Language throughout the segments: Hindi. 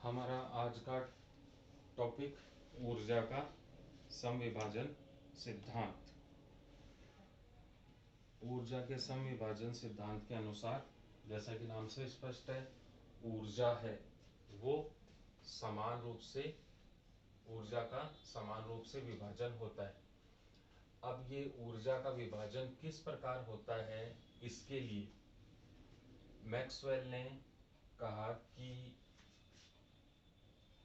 हमारा आज का टॉपिक ऊर्जा का समविभाजन सिद्धांत। ऊर्जा के समविभाजन सिद्धांत के अनुसार, जैसा कि नाम से स्पष्ट है, ऊर्जा है वो समान रूप से ऊर्जा का समान रूप से विभाजन होता है। अब ये ऊर्जा का विभाजन किस प्रकार होता है, इसके लिए मैक्सवेल ने कहा कि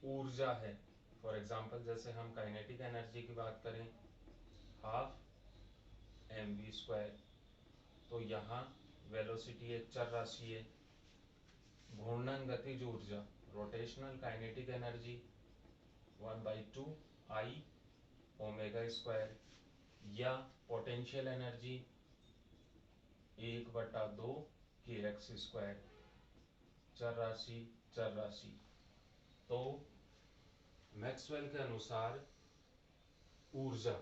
ऊर्जा है, फॉर एग्जाम्पल जैसे हम काइनेटिक एनर्जी की बात करें, हाफ mv², तो यहाँ वेलोसिटी एक चर राशि है। घूर्णन गतिज ऊर्जा, रोटेशनल काइनेटिक एनर्जी 1/2 I ओमेगा², या पोटेंशियल एनर्जी 1/2 kx², चर राशि। तो मैक्सवेल के अनुसार ऊर्जा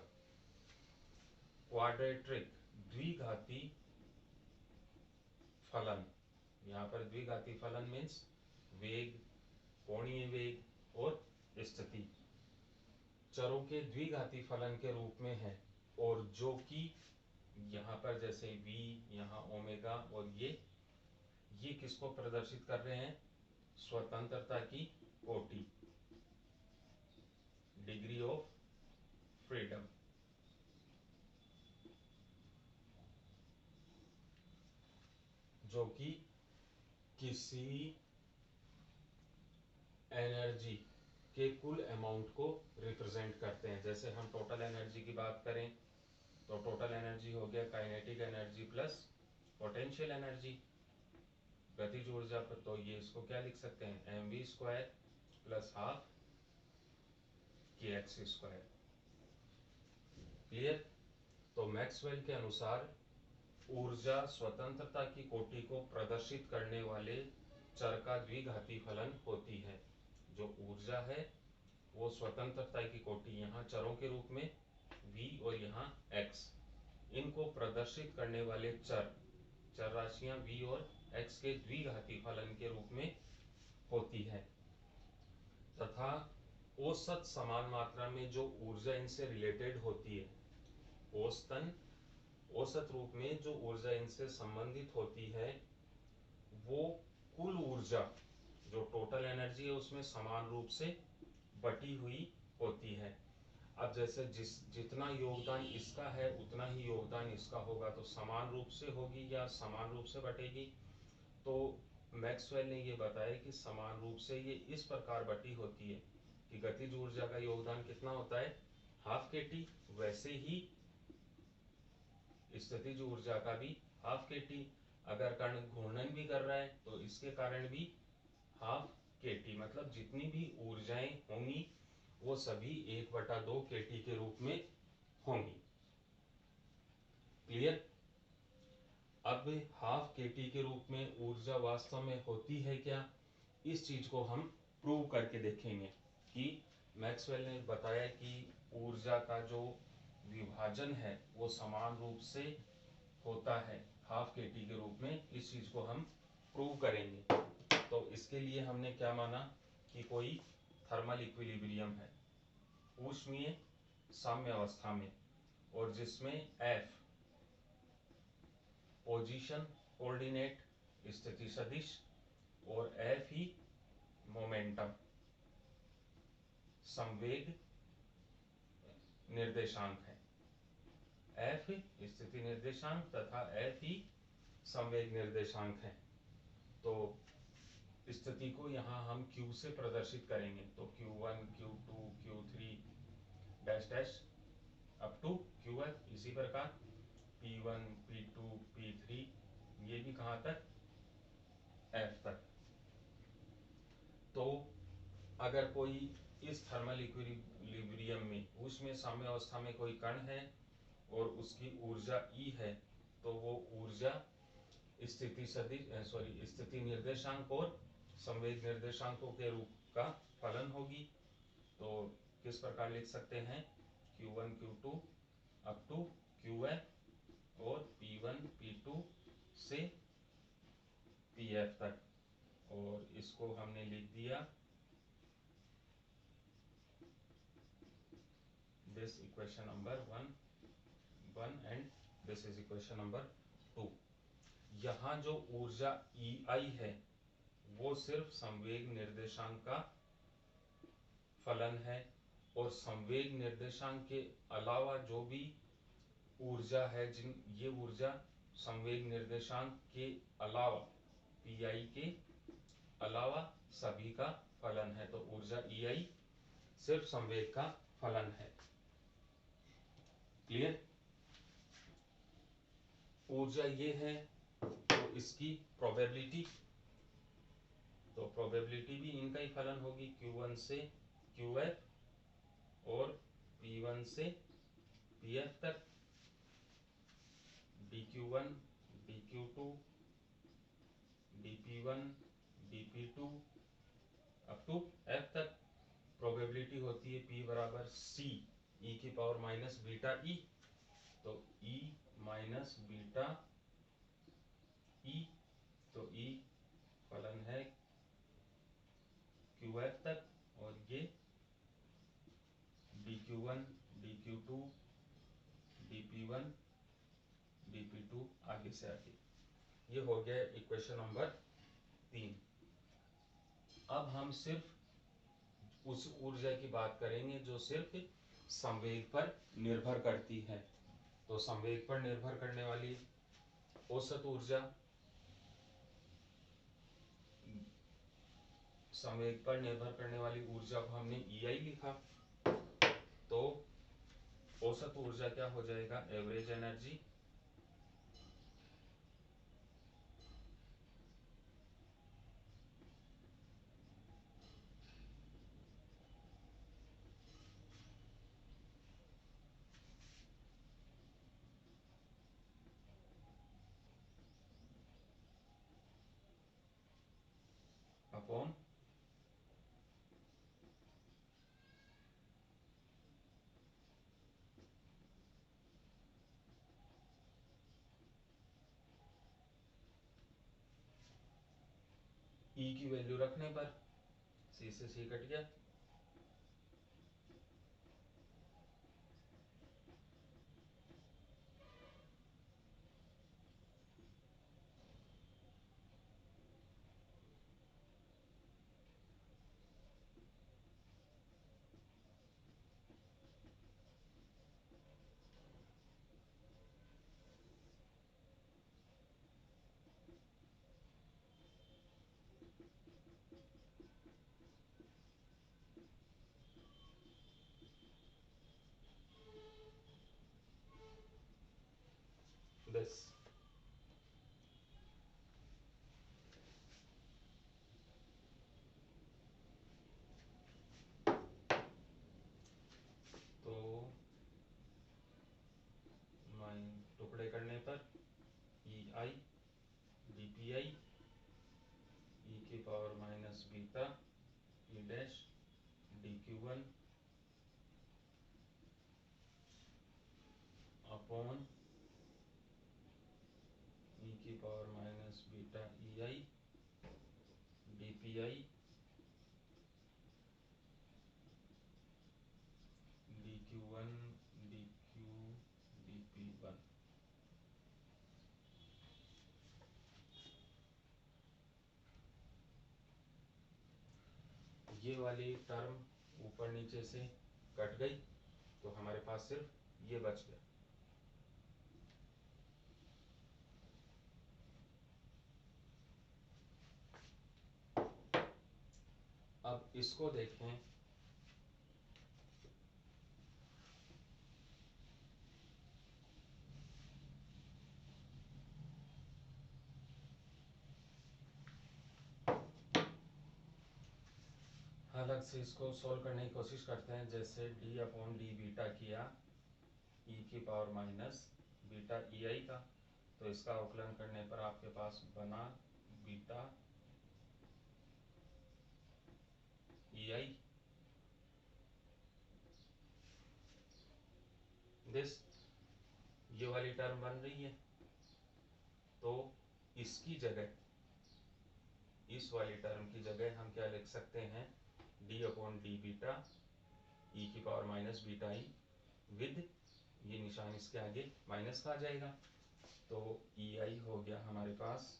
क्वाड्रेटिक द्विघाती फलन, यहाँ पर द्विघाती फलन मीन्स वेग, कोणीय वेग और स्थिति, चरों के द्विघाती फलन के रूप में है, और जो कि यहाँ पर जैसे v, यहाँ ओमेगा, और ये किसको प्रदर्शित कर रहे हैं? स्वतंत्रता की कोटि, डिग्री ऑफ फ्रीडम। जो कि किसी एनर्जी के कुल अमाउंट को रिप्रेजेंट करते हैं। जैसे हम टोटल एनर्जी की बात करें तो टोटल एनर्जी हो गया kinetic energy plus potential energy, गतिज ऊर्जा पर, तो ये इसको क्या लिख सकते हैं? mv² plus half kx²। Clear? तो मैक्सवेल के अनुसार ऊर्जा स्वतंत्रता की कोटि को प्रदर्शित करने वाले चर का द्विघाती फलन होती है। जो ऊर्जा है वो स्वतंत्रता की कोटि, यहाँ चरों के रूप में v और यहाँ x, इनको प्रदर्शित करने वाले चर राशियां v और x के द्विघाती फलन के रूप में होती है, तथा औसत समान मात्रा में जो ऊर्जा इनसे रिलेटेड होती है, औसत रूप में जो ऊर्जा इनसे संबंधित होती है, वो कुल ऊर्जा जो टोटल एनर्जी है उसमें समान रूप से बटी हुई होती है। अब जैसे जितना योगदान इसका है उतना ही योगदान इसका होगा, तो समान रूप से होगी या समान रूप से बटेगी? तो मैक्सवेल ने ये बताया कि समान रूप से ये इस प्रकार बटी होती है कि गतिज ऊर्जा का योगदान कितना होता है? हाफ kT, वैसे ही स्थितिज ऊर्जा का भी हाफ kT। अगर कण घूर्णन भी कर रहा है तो इसके कारण भी हाफ kT, मतलब जितनी भी ऊर्जाएं होंगी वो सभी 1/2 kT के रूप में होंगी। क्लियर? अब हाफ kT के रूप में ऊर्जा वास्तव में होती है क्या, इस चीज को हम प्रूव करके देखेंगे कि मैक्सवेल ने बताया कि ऊर्जा का जो विभाजन है वो समान रूप से होता है हाफ kT के रूप में। इस चीज को हम प्रूव करेंगे। तो इसके लिए हमने क्या माना कि कोई थर्मल इक्विलिब्रियम है ऊष्मीय साम्य अवस्था में, और जिसमें F पोजीशन कोऑर्डिनेट स्थिति सदिश और F ही मोमेंटम संवेग निर्देशांक है। F स्थिति निर्देशांक तथा F ही संवेग निर्देशांक है। तो स्थिति को यहाँ हम Q से प्रदर्शित करेंगे, तो Q1 Q2 Q3 dash dash up to Qf, इसी प्रकार P1 P2 P3, ये भी कहाँ तक? F तक। तो अगर कोई इस थर्मल इक्विलिब्रियम में उसमें साम्य अवस्था में कोई कण है और उसकी ऊर्जा E है, तो वो ऊर्जा स्थिति निर्देशांक और संवेग निर्देशांकों के रूप का फलन होगी। तो किस प्रकार लिख सकते हैं? Q1 Q2 up to Qf और P1 P2 से Pf तक, और इसको हमने लिख दिया this equation number 1 and this is equation number 2. यहाँ जो ऊर्जा EI है वो सिर्फ संवेग निर्देशांक का फलन है, और संवेग निर्देशांक के अलावा जो भी ऊर्जा है, जिन ये ऊर्जा संवेग निर्देशांक के अलावा PI के अलावा सभी का फलन है। तो ऊर्जा EI सिर्फ संवेग का फलन है। क्लियर? ऊर्जा ये है तो इसकी प्रोबेबिलिटी, तो प्रोबेबिलिटी भी इनका ही फलन होगी, Q1 से QF और P1 से PF तक, dQ1 dQ2 dP1 dP2 up to F तक। प्रोबेबिलिटी होती है P बराबर C e की पावर माइनस बीटा E, तो E माइनस बीटा E, तो E फलन है QF तक, और ये dQ1 dQ2 dP1 dP2 आगे से आगे। ये हो गया इक्वेशन नंबर 3। अब हम सिर्फ उस ऊर्जा की बात करेंगे जो सिर्फ संवेग पर निर्भर करती है। तो संवेग पर निर्भर करने वाली औसत ऊर्जा, संवेग पर निर्भर करने वाली ऊर्जा को हमने EI लिखा, तो औसत ऊर्जा क्या हो जाएगा, एवरेज एनर्जी अपॉन E की वैल्यू रखने पर C से C कट गया, this तो टुकड़े करने पर EI dPI e की power minus beta E dash dQ1 upon E की power minus beta EI dPI dQ1 dQ dP1। ये वाली टर्म ऊपर नीचे से कट गई, तो हमारे पास सिर्फ ये बच गया। अब इसको देखें, अलग से इसको सोल्व करने की कोशिश करते हैं। जैसे d अपॉन डी बीटा किया E की पावर माइनस बीटा EI का, तो इसका अवकलन करने पर आपके पास बना बीटा EI दिस, ये वाली टर्म बन रही है। तो इसकी जगह, इस वाली टर्म की जगह हम क्या लिख सकते हैं, d upon D beta E की power minus beta E with, ये निशान इसके आगे माइनस का आ जाएगा, तो ई आई हो गया हमारे पास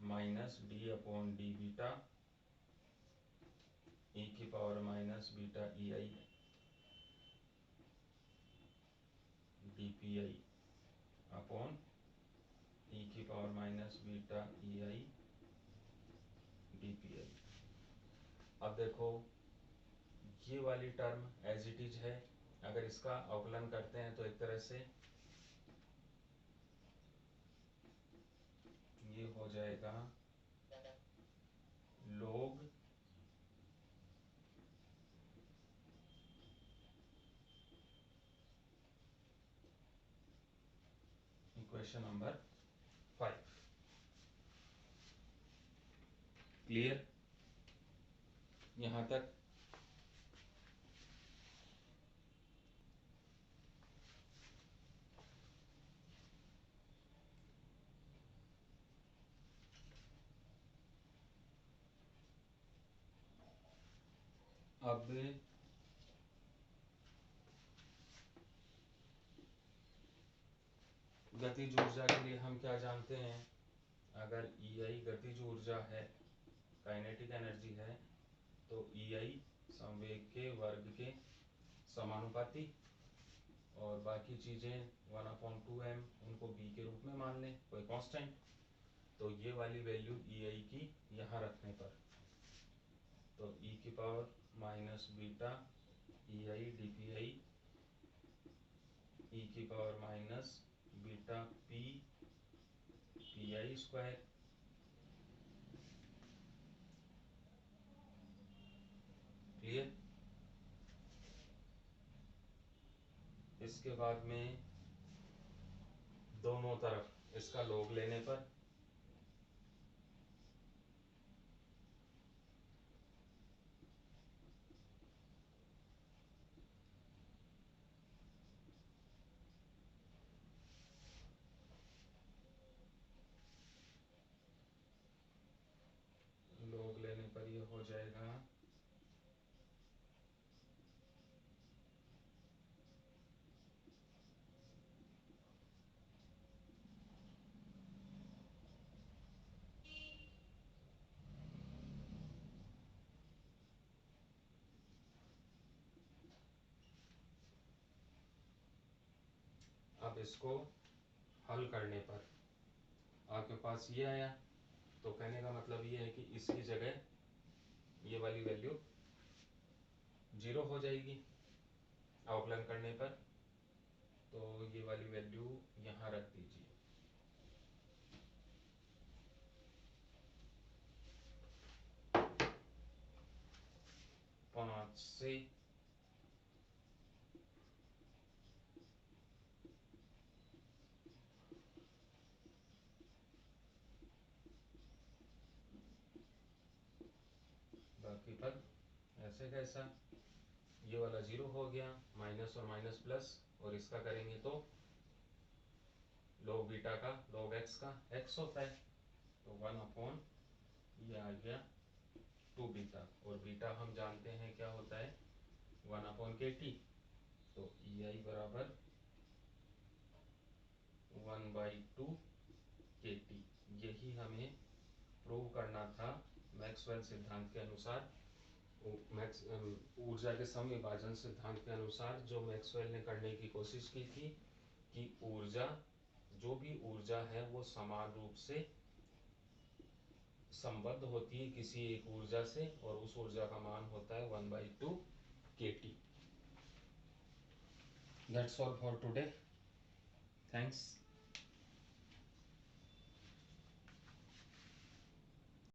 minus D upon D beta E की power minus beta E I D P I upon E की power minus beta E I D P I. अब देखो ये वाली टर्म एज इट इज है, अगर इसका अवकलन करते हैं तो एक तरह से ये हो जाएगा log इक्वेशन नंबर 5। क्लियर यहां तक? अब गतिज ऊर्जा के लिए हम क्या जानते हैं? अगर ई आई गतिज ऊर्जा है, काइनेटिक एनर्जी है, तो ई आई संवेग के वर्ग के समानुपाती, और बाकी चीजें 1/2m उनको b के रूप में मान लें, कोई कांस्टेंट। तो ये वाली वैल्यू ई आई की यहाँ रखने पर, तो e की power minus beta E I D P I E की power minus beta P P I square, clear? इसके बाद में दोनों तरफ इसका log लेने पर ये हो जाएगा अब इसको हल करने पर आपके पास ये आया, तो कहने का मतलब ये है कि इसकी जगह ये वाली वैल्यू 0 हो जाएगी अवकलन करने पर, तो ये वाली वैल्यू यहाँ रख दीजिए। 5 से बाकी पद ऐसे कैसा, ये वाला 0 हो गया, माइनस और माइनस प्लस, और इसका करेंगे तो log बीटा का log x का x होता है, तो 1 अपॉन ये आ गया 2 बीटा, और बीटा हम जानते हैं क्या होता है 1 अपॉन के टी, तो ई आई बराबर 1/2 के टी। यही हमें प्रूव करना था मैक्सवेल सिद्धांत के अनुसार, ऊर्जा के समविभाजन सिद्धांत के अनुसार, जो मैक्सवेल ने करने की कोशिश की थी कि ऊर्जा, जो भी ऊर्जा है वो समान रूप से संबद्ध होती है किसी एक ऊर्जा से, और उस ऊर्जा का मान होता है 1/2 kT। That's all for today. Thanks.